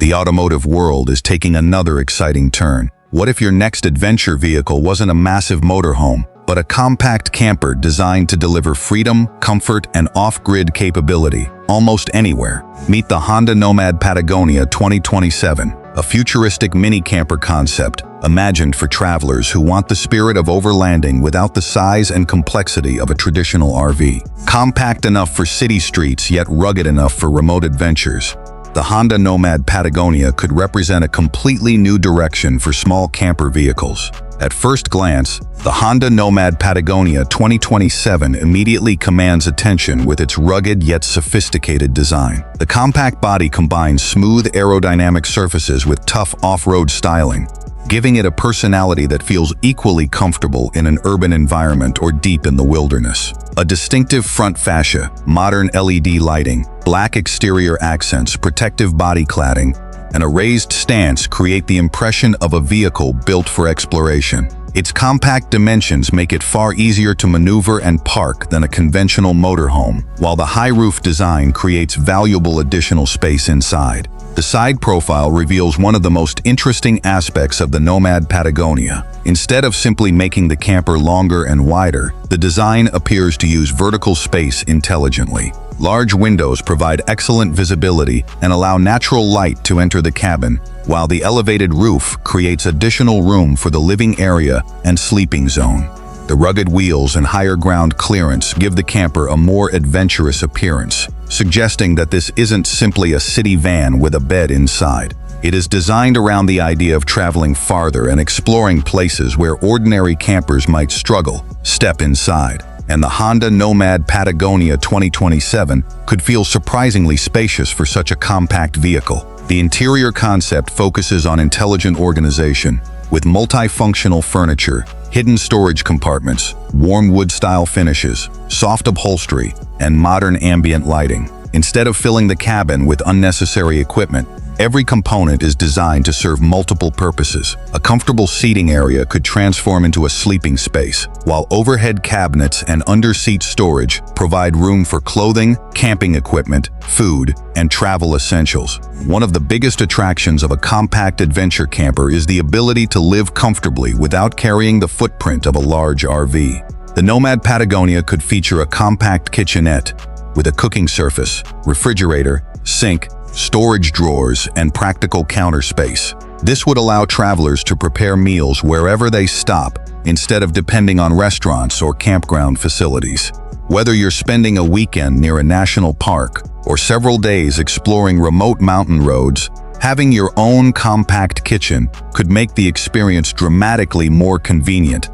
The automotive world is taking another exciting turn. What if your next adventure vehicle wasn't a massive motorhome, but a compact camper designed to deliver freedom, comfort, and off-grid capability almost anywhere? Meet the Honda Nomad Patagonia 2027, a futuristic mini camper concept imagined for travelers who want the spirit of overlanding without the size and complexity of a traditional RV. Compact enough for city streets, yet rugged enough for remote adventures, the Honda Nomad Patagonia could represent a completely new direction for small camper vehicles. At first glance, the Honda Nomad Patagonia 2027 immediately commands attention with its rugged yet sophisticated design. The compact body combines smooth aerodynamic surfaces with tough off-road styling, giving it a personality that feels equally comfortable in an urban environment or deep in the wilderness. A distinctive front fascia, modern LED lighting, black exterior accents, protective body cladding, and a raised stance create the impression of a vehicle built for exploration. Its compact dimensions make it far easier to maneuver and park than a conventional motorhome, while the high roof design creates valuable additional space inside. The side profile reveals one of the most interesting aspects of the Nomad Patagonia. Instead of simply making the camper longer and wider, the design appears to use vertical space intelligently. Large windows provide excellent visibility and allow natural light to enter the cabin, while the elevated roof creates additional room for the living area and sleeping zone. The rugged wheels and higher ground clearance give the camper a more adventurous appearance, suggesting that this isn't simply a city van with a bed inside. It is designed around the idea of traveling farther and exploring places where ordinary campers might struggle. Step inside, and the Honda Nomad Patagonia 2027 could feel surprisingly spacious for such a compact vehicle. The interior concept focuses on intelligent organization, with multifunctional furniture, hidden storage compartments, warm wood-style finishes, soft upholstery, and modern ambient lighting. Instead of filling the cabin with unnecessary equipment, every component is designed to serve multiple purposes. A comfortable seating area could transform into a sleeping space, while overhead cabinets and under-seat storage provide room for clothing, camping equipment, food, and travel essentials. One of the biggest attractions of a compact adventure camper is the ability to live comfortably without carrying the footprint of a large RV. The Nomad Patagonia could feature a compact kitchenette with a cooking surface, refrigerator, sink, storage drawers, and practical counter space. This would allow travelers to prepare meals wherever they stop, instead of depending on restaurants or campground facilities. Whether you're spending a weekend near a national park or several days exploring remote mountain roads, having your own compact kitchen could make the experience dramatically more convenient.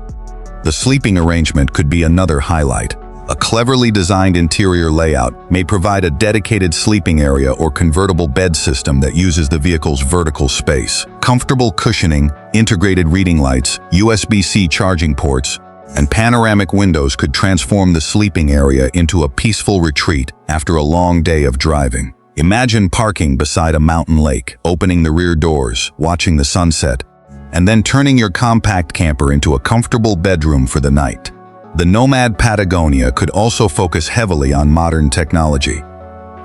The sleeping arrangement could be another highlight. A cleverly designed interior layout may provide a dedicated sleeping area or convertible bed system that uses the vehicle's vertical space. Comfortable cushioning, integrated reading lights, USB-C charging ports, and panoramic windows could transform the sleeping area into a peaceful retreat after a long day of driving. Imagine parking beside a mountain lake, opening the rear doors, watching the sunset, and then turning your compact camper into a comfortable bedroom for the night. The Nomad Patagonia could also focus heavily on modern technology.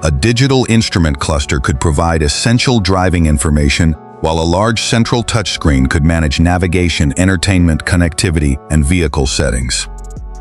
A digital instrument cluster could provide essential driving information, while a large central touchscreen could manage navigation, entertainment, connectivity, and vehicle settings.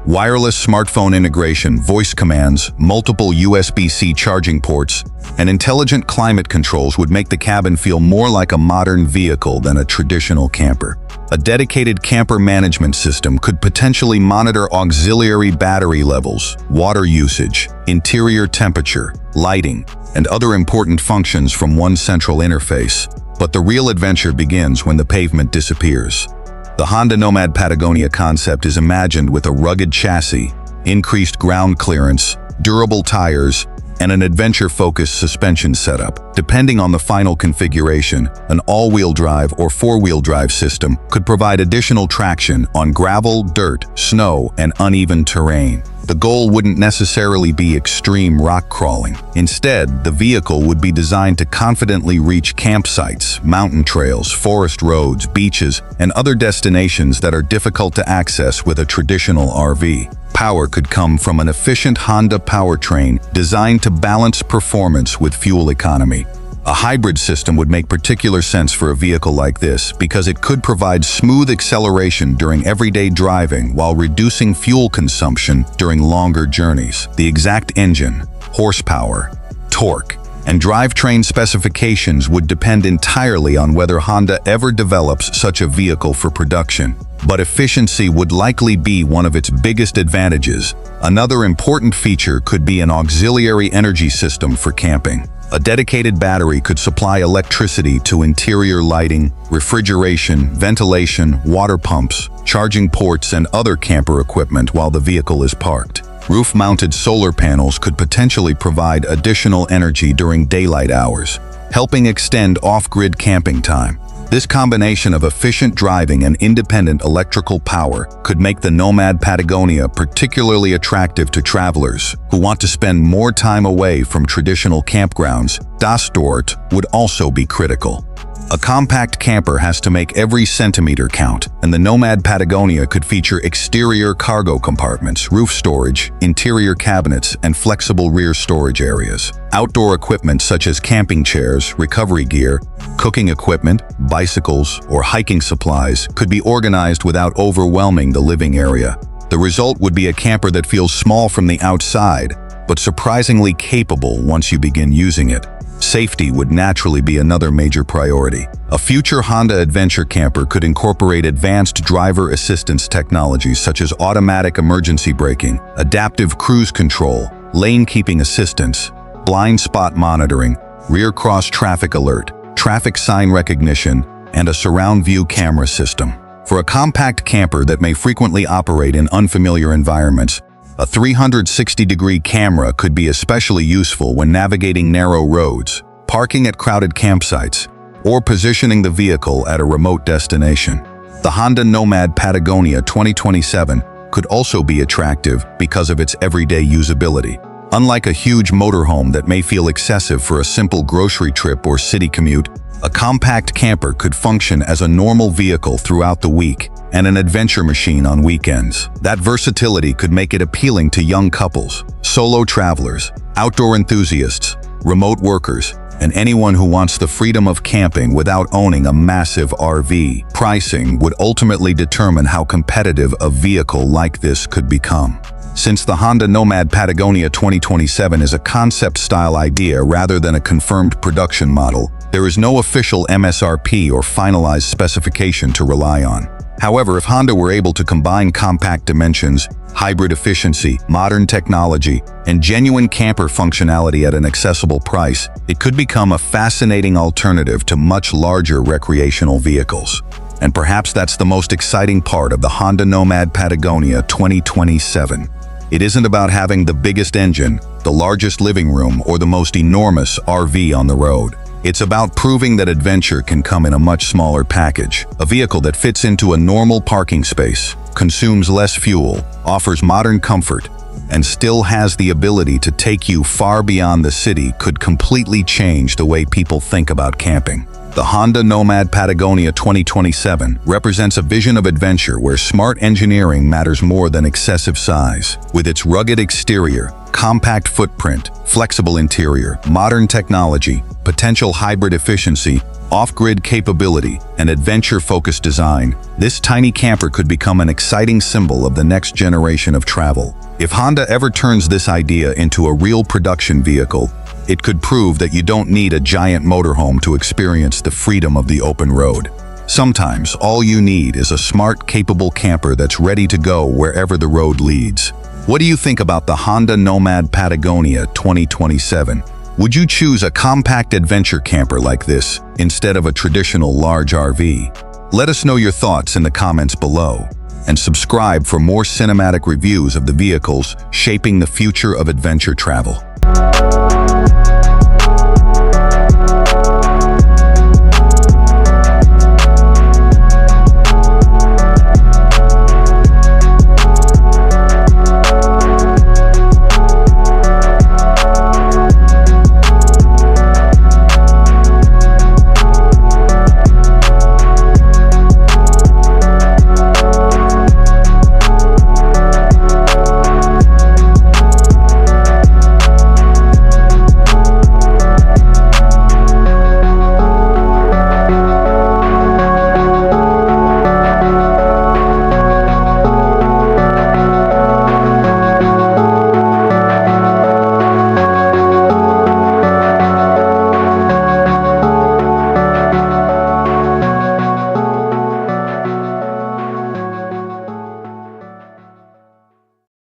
Wireless smartphone integration, voice commands, multiple USB-C charging ports, and intelligent climate controls would make the cabin feel more like a modern vehicle than a traditional camper. A dedicated camper management system could potentially monitor auxiliary battery levels, water usage, interior temperature, lighting, and other important functions from one central interface. But the real adventure begins when the pavement disappears. The Honda Nomad Patagonia concept is imagined with a rugged chassis, increased ground clearance, durable tires, and an adventure-focused suspension setup. Depending on the final configuration, an all-wheel drive or four-wheel drive system could provide additional traction on gravel, dirt, snow, and uneven terrain. The goal wouldn't necessarily be extreme rock crawling. Instead, the vehicle would be designed to confidently reach campsites, mountain trails, forest roads, beaches, and other destinations that are difficult to access with a traditional RV. Power could come from an efficient Honda powertrain designed to balance performance with fuel economy. A hybrid system would make particular sense for a vehicle like this because it could provide smooth acceleration during everyday driving while reducing fuel consumption during longer journeys. The exact engine, horsepower, torque, and drivetrain specifications would depend entirely on whether Honda ever develops such a vehicle for production. But efficiency would likely be one of its biggest advantages. Another important feature could be an auxiliary energy system for camping. A dedicated battery could supply electricity to interior lighting, refrigeration, ventilation, water pumps, charging ports, and other camper equipment while the vehicle is parked. Roof-mounted solar panels could potentially provide additional energy during daylight hours, helping extend off-grid camping time. This combination of efficient driving and independent electrical power could make the Nomad Patagonia particularly attractive to travelers who want to spend more time away from traditional campgrounds. Das Dort would also be critical. A compact camper has to make every centimeter count, and the Nomad Patagonia could feature exterior cargo compartments, roof storage, interior cabinets, and flexible rear storage areas. Outdoor equipment such as camping chairs, recovery gear, cooking equipment, bicycles, or hiking supplies could be organized without overwhelming the living area. The result would be a camper that feels small from the outside, but surprisingly capable once you begin using it. Safety would naturally be another major priority. A future Honda adventure camper could incorporate advanced driver assistance technologies such as automatic emergency braking, adaptive cruise control, lane keeping assistance, blind spot monitoring, rear cross traffic alert, traffic sign recognition, and a surround view camera system. For a compact camper that may frequently operate in unfamiliar environments, a 360-degree camera could be especially useful when navigating narrow roads, parking at crowded campsites, or positioning the vehicle at a remote destination. The Honda Nomad Patagonia 2027 could also be attractive because of its everyday usability. Unlike a huge motorhome that may feel excessive for a simple grocery trip or city commute, a compact camper could function as a normal vehicle throughout the week and an adventure machine on weekends. That versatility could make it appealing to young couples, solo travelers, outdoor enthusiasts, remote workers, and anyone who wants the freedom of camping without owning a massive RV. Pricing would ultimately determine how competitive a vehicle like this could become. Since the Honda Nomad Patagonia 2027 is a concept-style idea rather than a confirmed production model, there is no official MSRP or finalized specification to rely on. However, if Honda were able to combine compact dimensions, hybrid efficiency, modern technology, and genuine camper functionality at an accessible price, it could become a fascinating alternative to much larger recreational vehicles. And perhaps that's the most exciting part of the Honda Nomad Patagonia 2027. It isn't about having the biggest engine, the largest living room, or the most enormous RV on the road. It's about proving that adventure can come in a much smaller package. A vehicle that fits into a normal parking space, consumes less fuel, offers modern comfort, and still has the ability to take you far beyond the city could completely change the way people think about camping. The Honda Nomad Patagonia 2027 represents a vision of adventure where smart engineering matters more than excessive size. With its rugged exterior, compact footprint, flexible interior, modern technology, potential hybrid efficiency, off-grid capability, and adventure-focused design, this tiny camper could become an exciting symbol of the next generation of travel. If Honda ever turns this idea into a real production vehicle, it could prove that you don't need a giant motorhome to experience the freedom of the open road. Sometimes all you need is a smart, capable camper that's ready to go wherever the road leads. What do you think about the Honda Nomad Patagonia 2027? Would you choose a compact adventure camper like this instead of a traditional large RV? Let us know your thoughts in the comments below, and subscribe for more cinematic reviews of the vehicles shaping the future of adventure travel.